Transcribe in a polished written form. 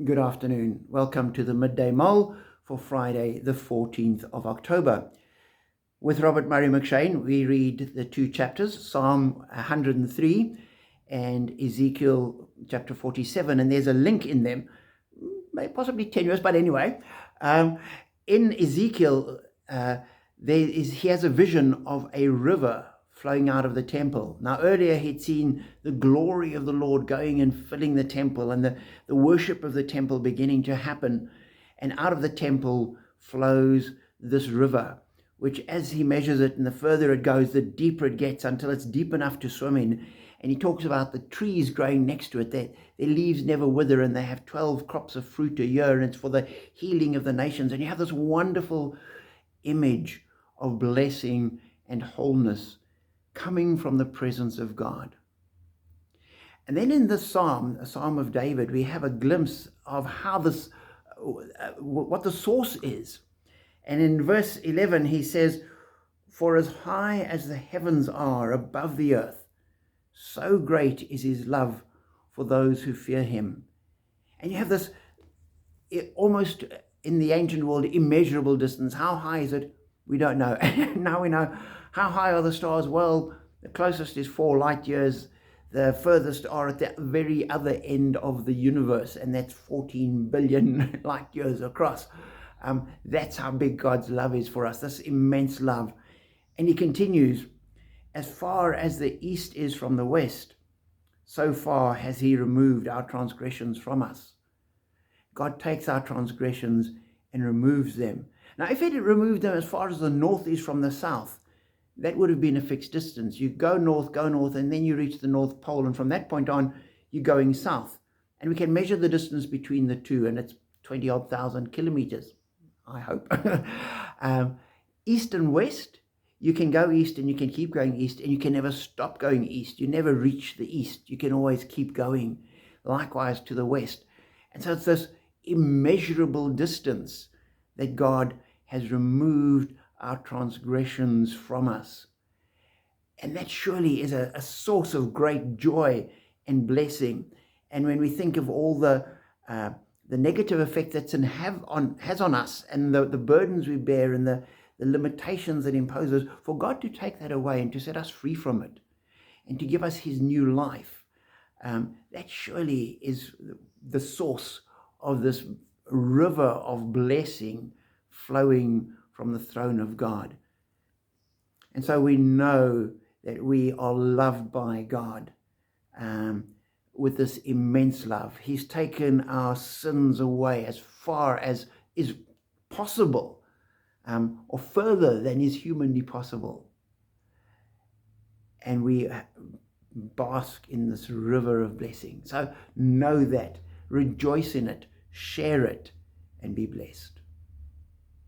Good afternoon. Welcome to the Midday Mull for Friday, the 14th of October. With Robert Murray McShane, we read the two chapters, Psalm 103 and Ezekiel chapter 47, and there's a link in them, possibly tenuous, but anyway. In Ezekiel, he has a vision of a river flowing out of the temple. Now, earlier he'd seen the glory of the Lord going and filling the temple, and the worship of the temple beginning to happen. And out of the temple flows this river, which as he measures it, and the further it goes, the deeper it gets, until it's deep enough to swim in. And he talks about the trees growing next to it. Their leaves never wither, and they have 12 crops of fruit a year, and it's for the healing of the nations. And you have this wonderful image of blessing and wholeness coming from the presence of God. And then in this psalm, a psalm of David, we have a glimpse of how this, what the source is. And in verse 11, he says, "For as high as the heavens are above the earth, so great is his love for those who fear him." And you have this almost, in the ancient world, immeasurable distance. How high is it? We don't know. Now we know. How high are the stars? Well, the closest is 4 light years. The furthest are at the very other end of the universe, and that's 14 billion light years across. That's how big God's love is for us, this immense love. And he continues, "As far as the east is from the west, so far has he removed our transgressions from us." God takes our transgressions and removes them. Now, if he had removed them as far as the north is from the south, that would have been a fixed distance. You go north, and then you reach the North Pole, and from that point on, you're going south. And we can measure the distance between the two, and it's 20-odd thousand kilometers, I hope. East and west, you can go east and you can keep going east, and you can never stop going east. You never reach the east. You can always keep going. Likewise to the west. And so it's this immeasurable distance that God has removed our transgressions from us. And that surely is a source of great joy and blessing. And when we think of all the negative effect that's has on us, and the burdens we bear, and the limitations it imposes, for God to take that away and to set us free from it and to give us his new life, that surely is the source of this river of blessing flowing from the throne of God. And so we know that we are loved by God with this immense love. He's taken our sins away as far as is possible, or further than is humanly possible. And we bask in this river of blessing. So know that, rejoice in it, share it, and be blessed.